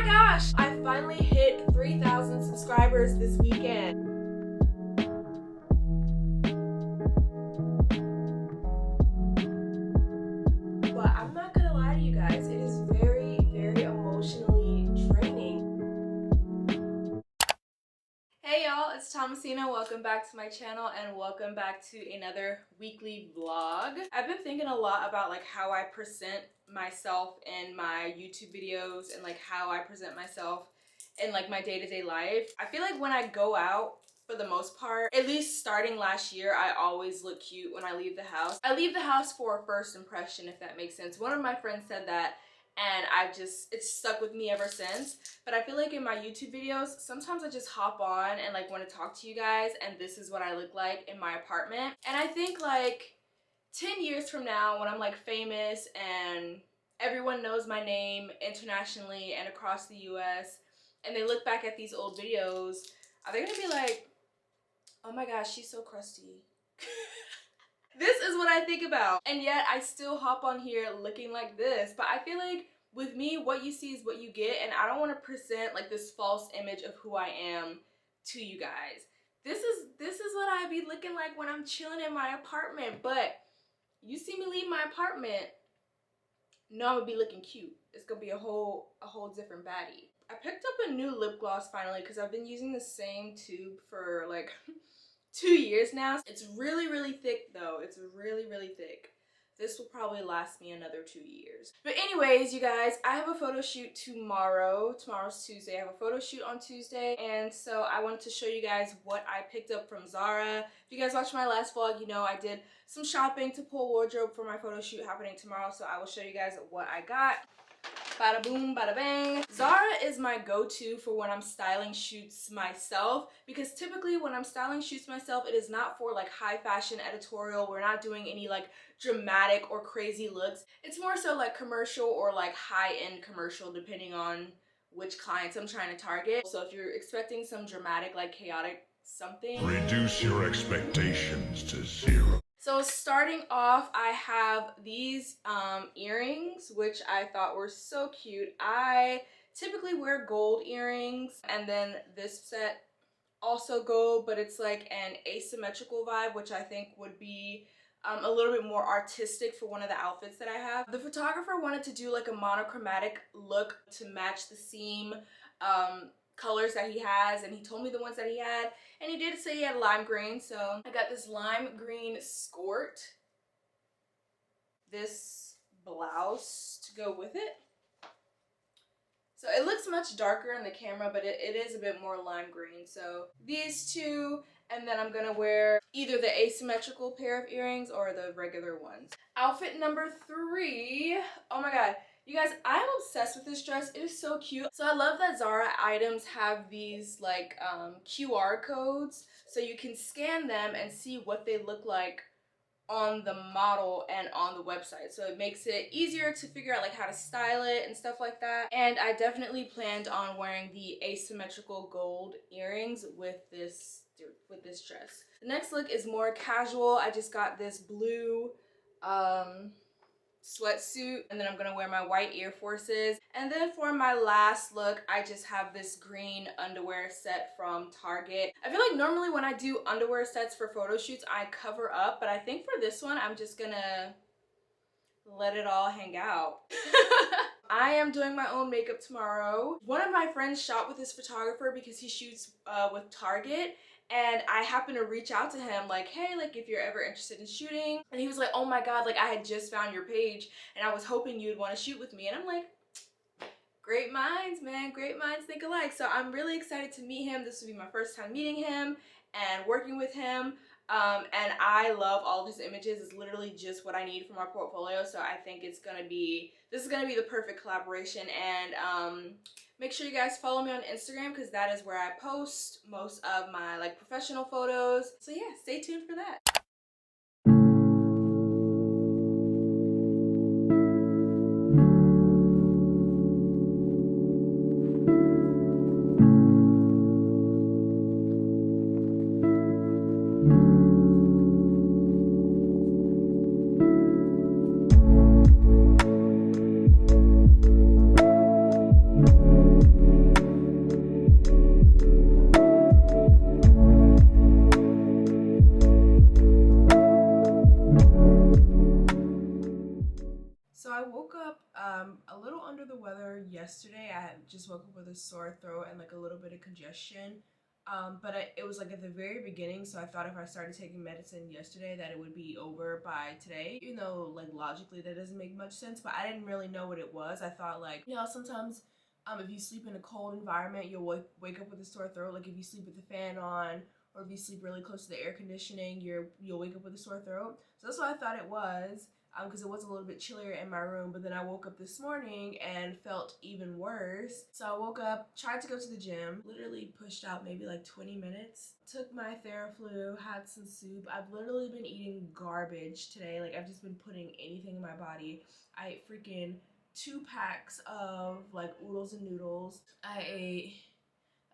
gosh! I finally hit 3,000 subscribers this weekend. But I'm not gonna lie to you guys, it is very, very emotionally draining. Hey y'all, it's Thomasina. Welcome back to my channel and welcome back to another weekly vlog. I've been thinking a lot about like how I present myself in my YouTube videos and like how I present myself in like my day-to-day life. I feel like when I go out, for the most part, at least starting last year, I always look cute when I leave the house. I leave the house for a first impression, if that makes sense. One of my friends said that and it's stuck with me ever since. But I feel like in my YouTube videos, sometimes I just hop on and like want to talk to you guys and this is what I look like in my apartment. And I think like 10 years from now when I'm like famous and everyone knows my name internationally and across the US and they look back at these old videos, are they gonna be like, oh my gosh, she's so crusty. This is what I think about. And yet I still hop on here looking like this. But I feel like with me, what you see is what you get. And I don't want to present like this false image of who I am to you guys. This is what I be looking like when I'm chilling in my apartment. But you see me leave my apartment, no, I'm gonna be looking cute. It's gonna be a whole different baddie. I picked up a new lip gloss finally because I've been using the same tube for like 2 years now. It's really, really thick though. It's really, really thick. This will probably last me another 2 years. But anyways, you guys, I have a photo shoot tomorrow. Tomorrow's Tuesday. I have a photo shoot on Tuesday. And so I wanted to show you guys what I picked up from Zara. If you guys watched my last vlog, you know I did some shopping to pull wardrobe for my photo shoot happening tomorrow. So I will show you guys what I got. Bada boom, bada bang. Zara is my go-to for when I'm styling shoots myself, because typically when I'm styling shoots myself, it is not for like high fashion editorial. We're not doing any like dramatic or crazy looks. It's more so like commercial or like high-end commercial depending on which clients I'm trying to target. So if you're expecting some dramatic, like chaotic something, reduce your expectations to 0. So starting off, I have these earrings, which I thought were so cute. I typically wear gold earrings, and then this set also gold, but it's like an asymmetrical vibe, which I think would be a little bit more artistic for one of the outfits that I have. The photographer wanted to do like a monochromatic look to match the seam colors that he has, and he told me the ones that he had, and he did say he had lime green. So I got this lime green skirt, this blouse to go with it. So it looks much darker in the camera, but it is a bit more lime green. So these two, and then I'm gonna wear either the asymmetrical pair of earrings or the regular ones. Outfit number 3, oh my god. You guys, I'm obsessed with this dress. It is so cute. So I love that Zara items have these like QR codes, so you can scan them and see what they look like on the model and on the website. So it makes it easier to figure out like how to style it and stuff like that. And I definitely planned on wearing the asymmetrical gold earrings with this dress. The next look is more casual. I just got this blue sweatsuit, and then I'm gonna wear my white Air Forces. And then for my last look, I just have this green underwear set from Target. I feel like normally when I do underwear sets for photo shoots, I cover up, but I think for this one, I'm just gonna let it all hang out. I am doing my own makeup tomorrow. One of my friends shot with this photographer because he shoots with Target. And I happened to reach out to him like, hey, like if you're ever interested in shooting. And he was like, oh my god, like I had just found your page and I was hoping you'd want to shoot with me. And I'm like, great minds, man, great minds think alike. So I'm really excited to meet him. This will be my first time meeting him and working with him. And I love all of his images. It's literally just what I need for my portfolio. So I think this is gonna be the perfect collaboration. And make sure you guys follow me on Instagram because that is where I post most of my like professional photos. So yeah, stay tuned for that. yesterday. I just woke up with a sore throat and like a little bit of congestion. But it was like at the very beginning, so I thought if I started taking medicine yesterday that it would be over by today. Even though like logically that doesn't make much sense, but I didn't really know what it was. I thought like, you know, sometimes if you sleep in a cold environment, you'll wake up with a sore throat. Like if you sleep with the fan on, or if you sleep really close to the air conditioning, you'll wake up with a sore throat. So that's what I thought it was, because it was a little bit chillier in my room. But then I woke up this morning and felt even worse. So I woke up, tried to go to the gym, literally pushed out maybe like 20 minutes. Took my Theraflu, had some soup. I've literally been eating garbage today. Like I've just been putting anything in my body. I ate freaking 2 packs of like oodles and noodles. I ate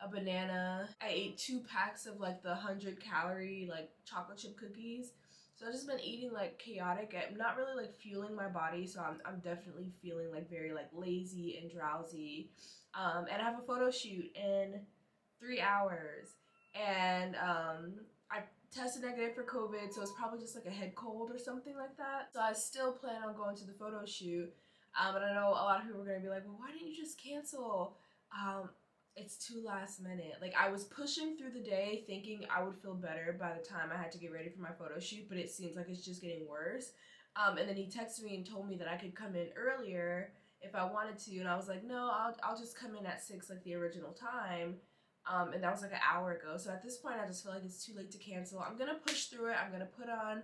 a banana. I ate 2 packs of like the 100-calorie like chocolate chip cookies. So I've just been eating like chaotic. I'm not really like fueling my body, so I'm definitely feeling like very like lazy and drowsy. And I have a photo shoot in 3 hours, and I tested negative for COVID, so it's probably just like a head cold or something like that. So I still plan on going to the photo shoot. And I know a lot of people are gonna be like, well, why didn't you just cancel? It's too last minute. Like I was pushing through the day thinking I would feel better by the time I had to get ready for my photo shoot, but it seems like it's just getting worse. And then he texted me and told me that I could come in earlier if I wanted to, and I was like, no, I'll just come in at 6 like the original time. And that was like an hour ago. So at this point I just feel like it's too late to cancel. I'm gonna push through it. I'm gonna put on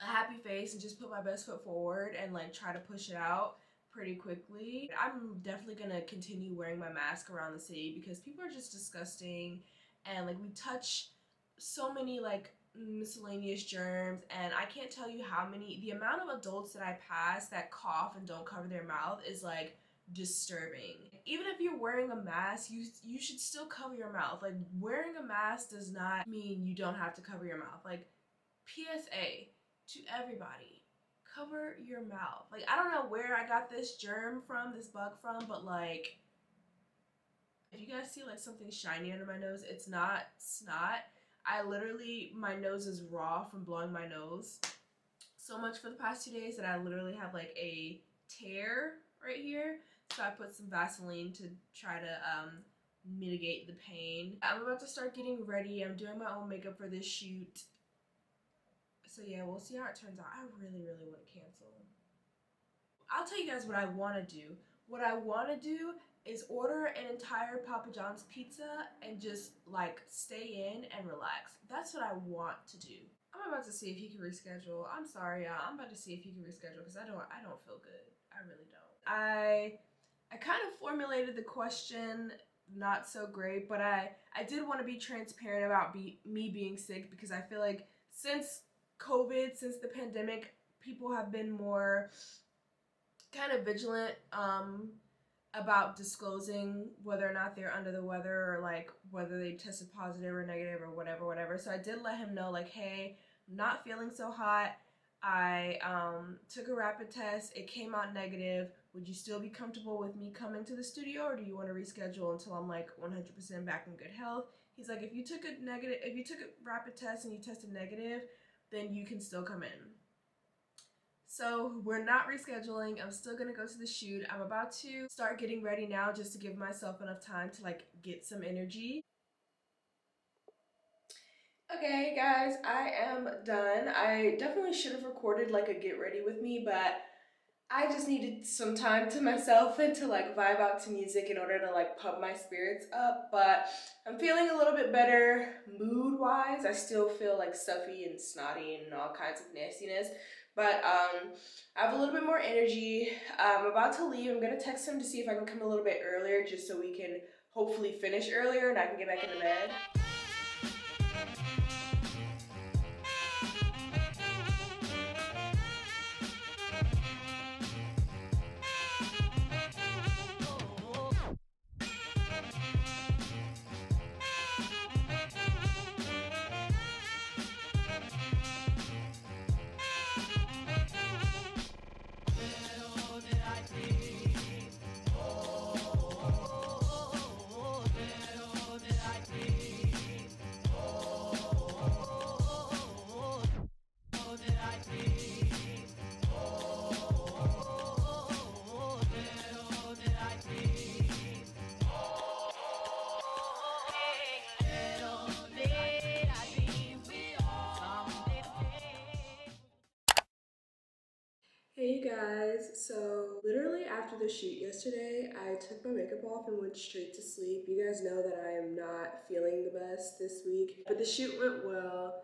a happy face and just put my best foot forward and like try to push it out pretty quickly. I'm definitely gonna continue wearing my mask around the city because people are just disgusting, and like we touch so many like miscellaneous germs, and I can't tell you how many, the amount of adults that I pass that cough and don't cover their mouth is like disturbing. Even if you're wearing a mask, you should still cover your mouth. Like wearing a mask does not mean you don't have to cover your mouth. Like PSA to everybody, cover your mouth. Like I don't know where I got this germ from, this bug from, but like if you guys see like something shiny under my nose, it's not snot. I literally, my nose is raw from blowing my nose so much for the past 2 days that I literally have like a tear right here. So I put some Vaseline to try to mitigate the pain. I'm about to start getting ready. I'm doing my own makeup for this shoot. So yeah, we'll see how it turns out. I really, really want to cancel. I'll tell you guys what I want to do. What I want to do is order an entire Papa John's pizza and just like stay in and relax. That's what I want to do. I'm about to see if he can reschedule. I'm sorry, y'all. I'm about to see if he can reschedule because I don't feel good. I really don't. I kind of formulated the question not so great, but I did want to be transparent about me being sick because I feel like since COVID, since the pandemic, people have been more kind of vigilant about disclosing whether or not they're under the weather or like whether they tested positive or negative or whatever. So I did let him know like, hey, I'm not feeling so hot. I took a rapid test. It came out negative. Would you still be comfortable with me coming to the studio, or do you want to reschedule until I'm like 100% back in good health? He's like, if you took a rapid test and you tested negative, then you can still come in. So we're not rescheduling. I'm still gonna go to the shoot. I'm about to start getting ready now just to give myself enough time to like get some energy. Okay guys, I am done. I definitely should have recorded like a get ready with me, but I just needed some time to myself and to like vibe out to music in order to like pump my spirits up. But I'm feeling a little bit better mood wise. I still feel like stuffy and snotty and all kinds of nastiness, but I have a little bit more energy. I'm about to leave. I'm gonna text him to see if I can come a little bit earlier just so we can hopefully finish earlier and I can get back into bed. after the shoot yesterday, I took my makeup off and went straight to sleep. You guys know that I am not feeling the best this week, but the shoot went well.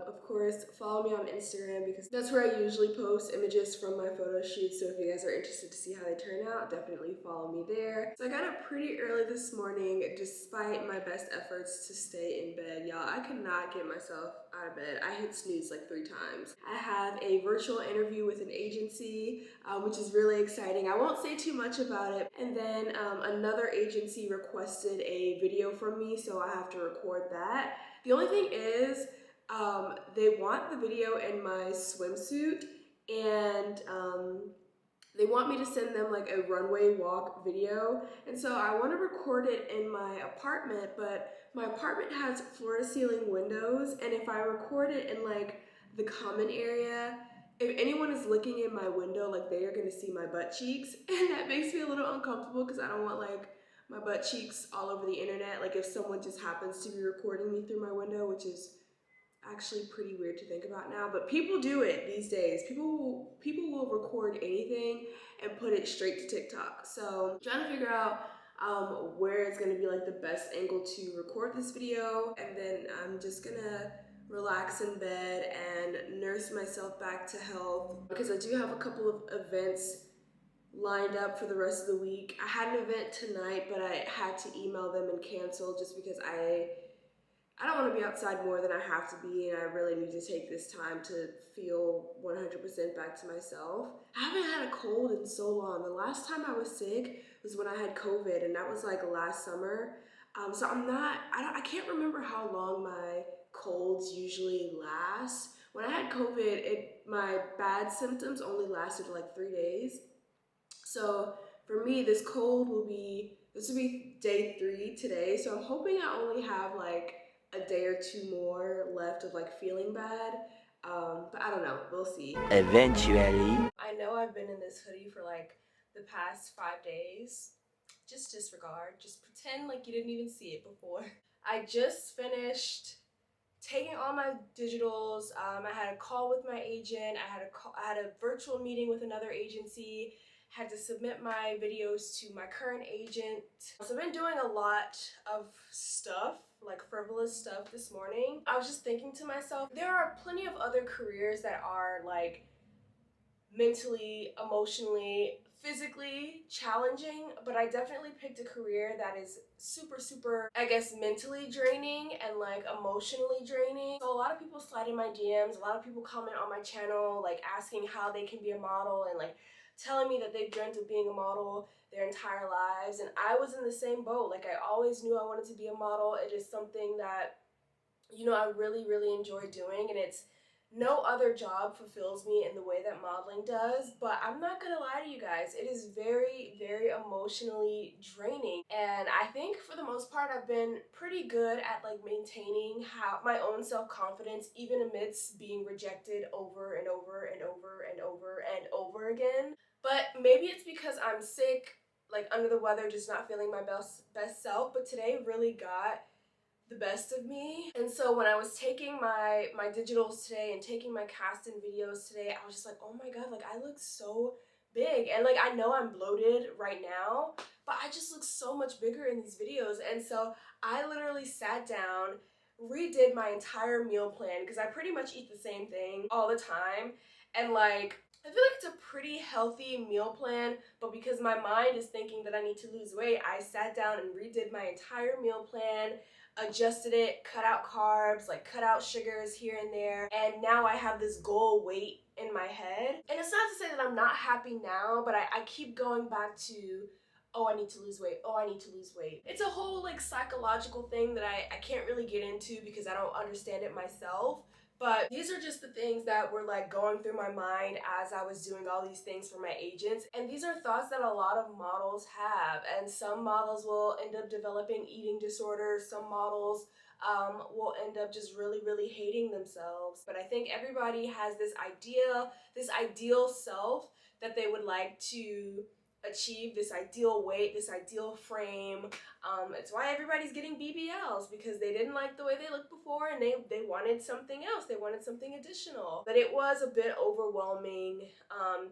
Of course, follow me on Instagram because that's where I usually post images from my photo shoots. So if you guys are interested to see how they turn out, definitely follow me there. So I got up pretty early this morning despite my best efforts to stay in bed. Y'all, I could not get myself out of bed. I hit snooze like 3 times. I have a virtual interview with an agency, which is really exciting. I won't say too much about it. And then another agency requested a video from me, so I have to record that. The only thing is, they want the video in my swimsuit, and they want me to send them like a runway walk video. And so I want to record it in my apartment, but my apartment has floor to ceiling windows, and if I record it in like the common area, if anyone is looking in my window, like they are gonna see my butt cheeks, and that makes me a little uncomfortable because I don't want like my butt cheeks all over the internet. Like if someone just happens to be recording me through my window, which is actually pretty weird to think about now, but people do it these days. People will record anything and put it straight to TikTok. So I'm trying to figure out where it's gonna be like the best angle to record this video, and then I'm just gonna relax in bed and nurse myself back to health because I do have a couple of events lined up for the rest of the week. I had an event tonight, but I had to email them and cancel just because I don't want to be outside more than I have to be, and I really need to take this time to feel 100% back to myself. I haven't had a cold in so long. The last time I was sick was when I had COVID, and that was like last summer. So I can't remember how long my colds usually last. When I had COVID, my bad symptoms only lasted like 3 days. So for me, this will be day 3 today. So I'm hoping I only have like a day or 2 more left of like feeling bad. But I don't know, we'll see. Eventually. I know I've been in this hoodie for like the past 5 days. Just disregard, just pretend like you didn't even see it before. I just finished taking all my digitals. I had a call with my agent. I had a virtual meeting with another agency. Had to submit my videos to my current agent. So I've been doing a lot of stuff, like frivolous stuff this morning. I was just thinking to myself, there are plenty of other careers that are like mentally, emotionally, physically challenging, but I definitely picked a career that is super, I guess, mentally draining and like emotionally draining. So a lot of people slide in my DMs, a lot of people comment on my channel like asking how they can be a model and like telling me that they've dreamt of being a model their entire lives, and I was in the same boat. Like I always knew I wanted to be a model. It is something that, you know, I really enjoy doing, and it's no other job fulfills me in the way that modeling does. But I'm not gonna lie to you guys, it is very emotionally draining, and I think for the most part I've been pretty good at like maintaining my own self-confidence even amidst being rejected over and over and over again. But maybe it's because I'm sick, like under the weather, just not feeling my best self. But today really got the best of me. And so when I was taking my digitals today and taking my cast-in videos today, I was just like, oh my god, like I look so big. And like I know I'm bloated right now, but I just look so much bigger in these videos. And so I literally sat down, redid my entire meal plan because I pretty much eat the same thing all the time. And like I feel like it's a pretty healthy meal plan, but because my mind is thinking that I need to lose weight, I sat down and redid my entire meal plan, adjusted it, cut out carbs, like cut out sugars here and there, and now I have this goal weight in my head. And it's not to say that I'm not happy now, but I keep going back to, oh, I need to lose weight, oh, I need to lose weight. It's a whole like psychological thing that I can't really get into because I don't understand it myself. But these are just the things that were like going through my mind as I was doing all these things for my agents. And these are thoughts that a lot of models have. And some models will end up developing eating disorders. Some models will end up just really hating themselves. But I think everybody has this ideal self that they would like to achieve, this ideal weight, this ideal frame. It's why everybody's getting BBLs, because they didn't like the way they looked before and they wanted something else. They wanted something additional. But it was a bit overwhelming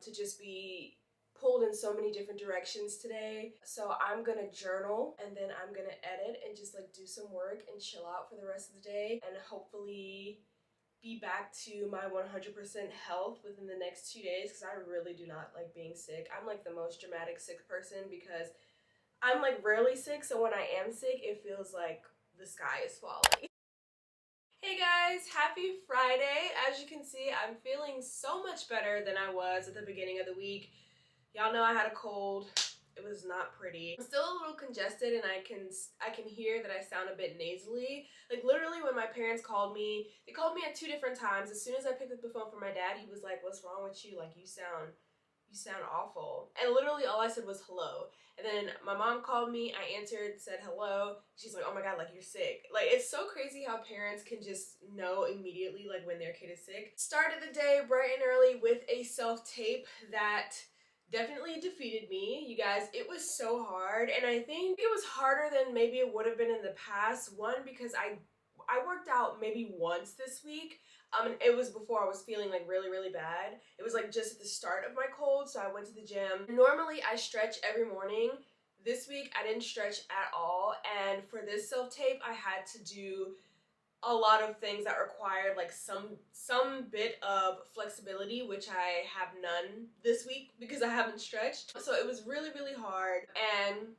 to just be pulled in so many different directions today. So I'm gonna journal and then I'm gonna edit and just like do some work and chill out for the rest of the day and hopefully be back to my 100% health within the next 2 days, because I really do not like being sick. I'm like the most dramatic sick person because I'm like rarely sick, so when I am sick it feels like the sky is falling. Hey guys, happy Friday. As you can see, I'm feeling so much better than I was at the beginning of the week. Y'all know I had a cold. It was not pretty. I'm still a little congested and I can hear that I sound a bit nasally. Like literally when my parents called me, they called me at 2 different times. As soon as I picked up the phone for my dad, he was like, "What's wrong with you? Like you sound awful." And literally all I said was hello. And then my mom called me, I answered, said hello. She's like, "Oh my god, like you're sick." Like it's so crazy how parents can just know immediately like when their kid is sick. Started the day bright and early with a self-tape that definitely defeated me. You guys, it was so hard, and I think it was harder than maybe it would have been in the past. One, because I worked out maybe once this week. And it was before I was feeling like really bad. It was like just at the start of my cold, so I went to the gym. Normally I stretch every morning. This week I didn't stretch at all, and for this self-tape I had to do a lot of things that required like some bit of flexibility, which I have none this week because I haven't stretched. So it was really hard, and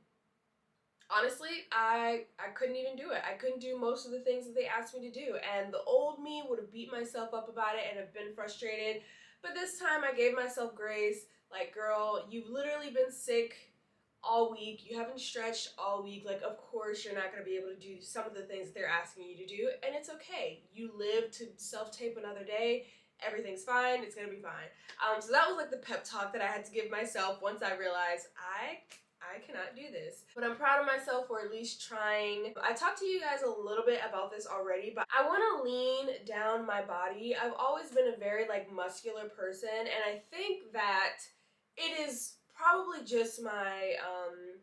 honestly, I couldn't even do it. I couldn't do most of the things that they asked me to do, and the old me would have beat myself up about it and have been frustrated. But this time I gave myself grace. Like, girl, you've literally been sick all week. You haven't stretched all week. Like, of course you're not going to be able to do some of the things that they're asking you to do, and it's okay. You live to self-tape another day. Everything's fine. It's going to be fine. So that was like the pep talk that I had to give myself once I realized I cannot do this. But I'm proud of myself for at least trying. I talked to you guys a little bit about this already, but I want to lean down my body. I've always been a very like muscular person, and I think that it is probably just my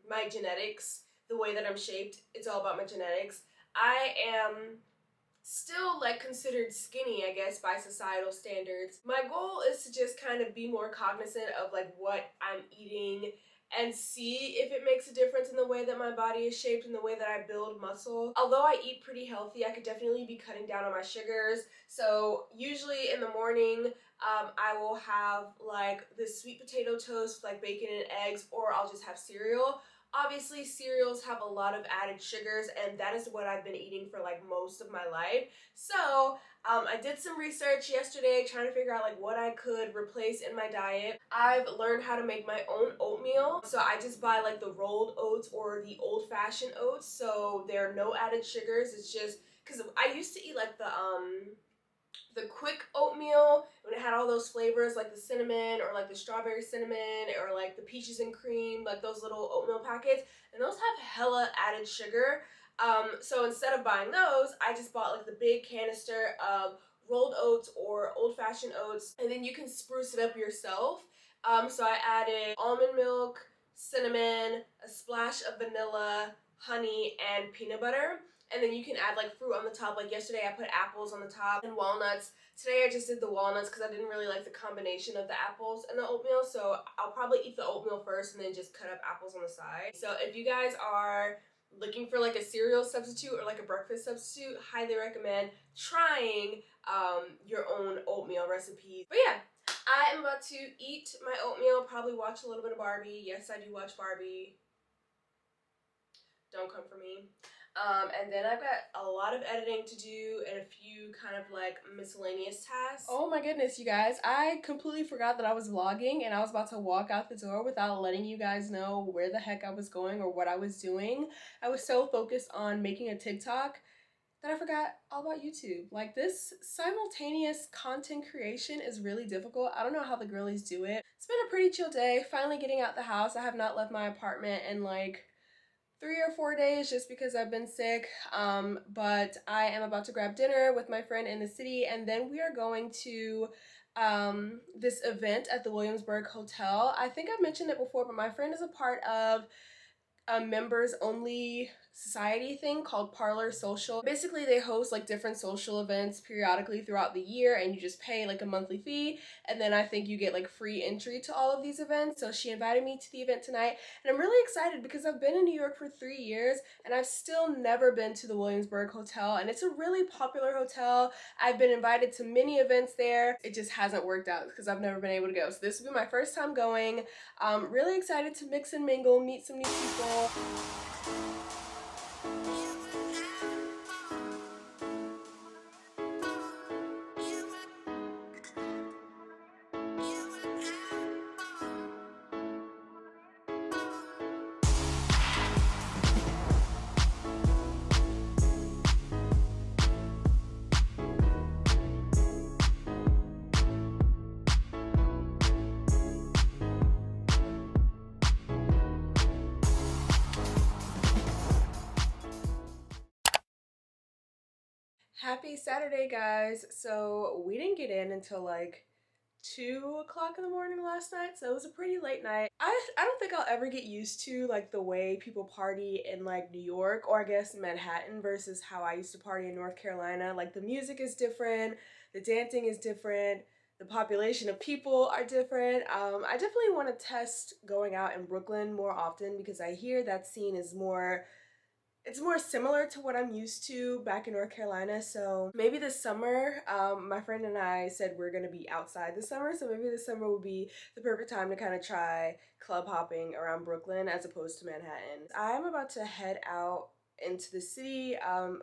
my genetics, the way that I'm shaped. It's all about my genetics. I am still like considered skinny, I guess, by societal standards. My goal is to just kind of be more cognizant of like what I'm eating and see if it makes a difference in the way that my body is shaped and the way that I build muscle. Although I eat pretty healthy, I could definitely be cutting down on my sugars. So usually in the morning, I will have like this sweet potato toast with like bacon and eggs, or I'll just have cereal. Obviously, cereals have a lot of added sugars, and that is what I've been eating for like most of my life. So I did some research yesterday trying to figure out like what I could replace in my diet. I've learned how to make my own oatmeal. So I just buy like the rolled oats or the old-fashioned oats. So there are no added sugars. It's just because I used to eat like the quick oatmeal when it had all those flavors like the cinnamon or like the strawberry cinnamon or like the peaches and cream, like those little oatmeal packets, and those have hella added sugar. So instead of buying those, I just bought like the big canister of rolled oats or old-fashioned oats, and then you can spruce it up yourself. So I added almond milk, cinnamon, a splash of vanilla, honey, and peanut butter. And then you can add like fruit on the top. Like yesterday I put apples on the top and walnuts. Today I just did the walnuts because I didn't really like the combination of the apples and the oatmeal. So I'll probably eat the oatmeal first and then just cut up apples on the side. So if you guys are looking for like a cereal substitute or like a breakfast substitute, highly recommend trying your own oatmeal recipe. But yeah, I am about to eat my oatmeal, probably watch a little bit of Barbie. Yes, I do watch Barbie. Don't come for me. And then I've got a lot of editing to do and a few kind of like miscellaneous tasks. Oh my goodness, you guys. I completely forgot that I was vlogging and I was about to walk out the door without letting you guys know where the heck I was going or what I was doing. I was so focused on making a TikTok that I forgot all about YouTube. Like, this simultaneous content creation is really difficult. I don't know how the girlies do it. It's been a pretty chill day. Finally getting out the house. I have not left my apartment in like 3 or 4 days just because I've been sick, but I am about to grab dinner with my friend in the city, and then we are going to this event at the Williamsburg Hotel. I think I've mentioned it before, but my friend is a part of a members only society thing called Parlor Social. Basically, they host like different social events periodically throughout the year, and you just pay like a monthly fee, and then I think you get like free entry to all of these events. So she invited me to the event tonight, and I'm really excited because I've been in New York for 3 years and I've still never been to the Williamsburg Hotel, and it's a really popular hotel. I've been invited to many events there. It just hasn't worked out because I've never been able to go. So this will be my first time going. Really excited to mix and mingle, meet some new people. Happy Saturday, guys. So we didn't get in until like 2 o'clock in the morning last night, so it was a pretty late night. I don't think I'll ever get used to like the way people party in like New York, or I guess Manhattan, versus how I used to party in North Carolina. Like the music is different, the dancing is different, the population of people are different. I definitely want to test going out in Brooklyn more often because I hear that scene is more, it's more similar to what I'm used to back in North Carolina. So maybe this summer, my friend and I said we're gonna be outside this summer, so maybe this summer would be the perfect time to kind of try club hopping around Brooklyn as opposed to Manhattan. I'm about to head out into the city.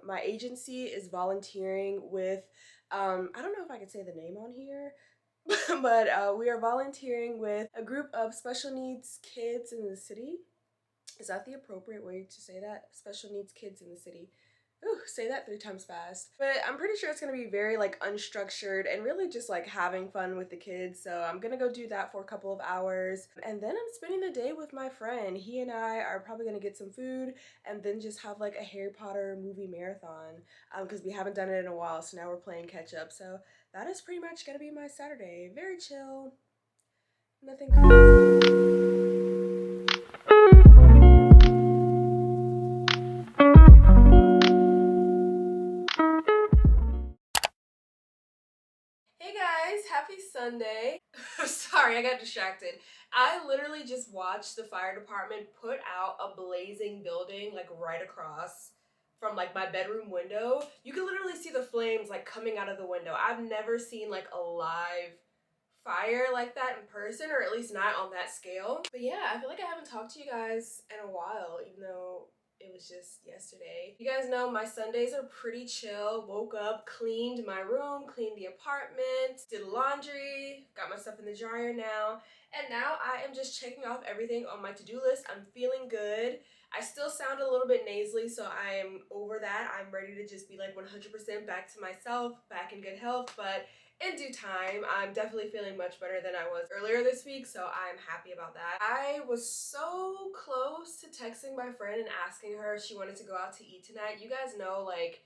My agency is volunteering with, I don't know if I could say the name on here, but we are volunteering with a group of special needs kids in the city. Is that the appropriate way to say that? Special needs kids in the city. Ooh, say that 3 times fast. But I'm pretty sure it's gonna be very like unstructured and really just like having fun with the kids. So I'm gonna go do that for a couple of hours. And then I'm spending the day with my friend. He and I are probably gonna get some food and then just have like a Harry Potter movie marathon. Because we haven't done it in a while, so now we're playing catch up. So that is pretty much gonna be my Saturday. Very chill. Nothing crazy. Hey guys, happy Sunday. Sorry, I got distracted. I literally just watched the fire department put out a blazing building like right across from like my bedroom window. You can literally see the flames like coming out of the window. I've never seen like a live fire like that in person, or at least not on that scale. But yeah, I feel like I haven't talked to you guys in a while, even though it was just yesterday. You guys know my Sundays are pretty chill. Woke up, cleaned my room, cleaned the apartment, did laundry, got my stuff in the dryer now, and now I am just checking off everything on my to-do list. I'm feeling good. I still sound a little bit nasally, so I am over that. I'm ready to just be like 100% back to myself, back in good health, but in due time. I'm definitely feeling much better than I was earlier this week, so I'm happy about that. I was so close to texting my friend and asking her if she wanted to go out to eat tonight. You guys know, like,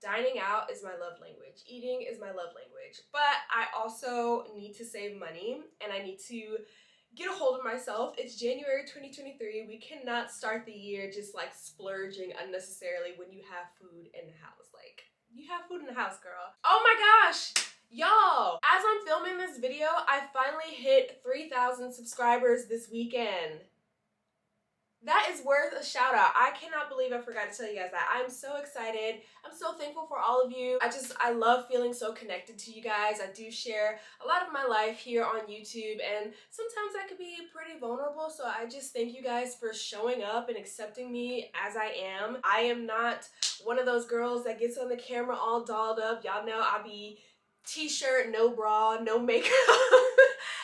dining out is my love language. Eating is my love language. But I also need to save money, and I need to get a hold of myself. It's January 2023. We cannot start the year just like splurging unnecessarily when you have food in the house. Like, you have food in the house, girl. Oh my gosh! Y'all, as I'm filming this video, I finally hit 3,000 subscribers this weekend. That is worth a shout out. I cannot believe I forgot to tell you guys that. I'm so excited. I'm so thankful for all of you. I love feeling so connected to you guys. I do share a lot of my life here on YouTube, and sometimes I could be pretty vulnerable, so I just thank you guys for showing up and accepting me as I am. I am not one of those girls that gets on the camera all dolled up. Y'all know I be t-shirt, no bra, no makeup.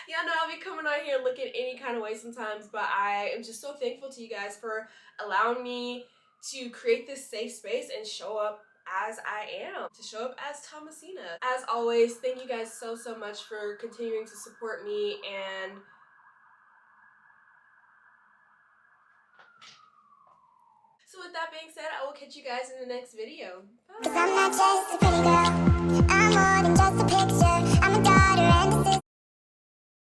Y'all know I'll be coming on here looking any kind of way sometimes, but I am just so thankful to you guys for allowing me to create this safe space and show up as I am, to show up as Thomasina. As always, thank you guys so much for continuing to support me, and so with that being said, I will catch you guys in the next video. Bye! 'Cause I'm not just a pretty girl.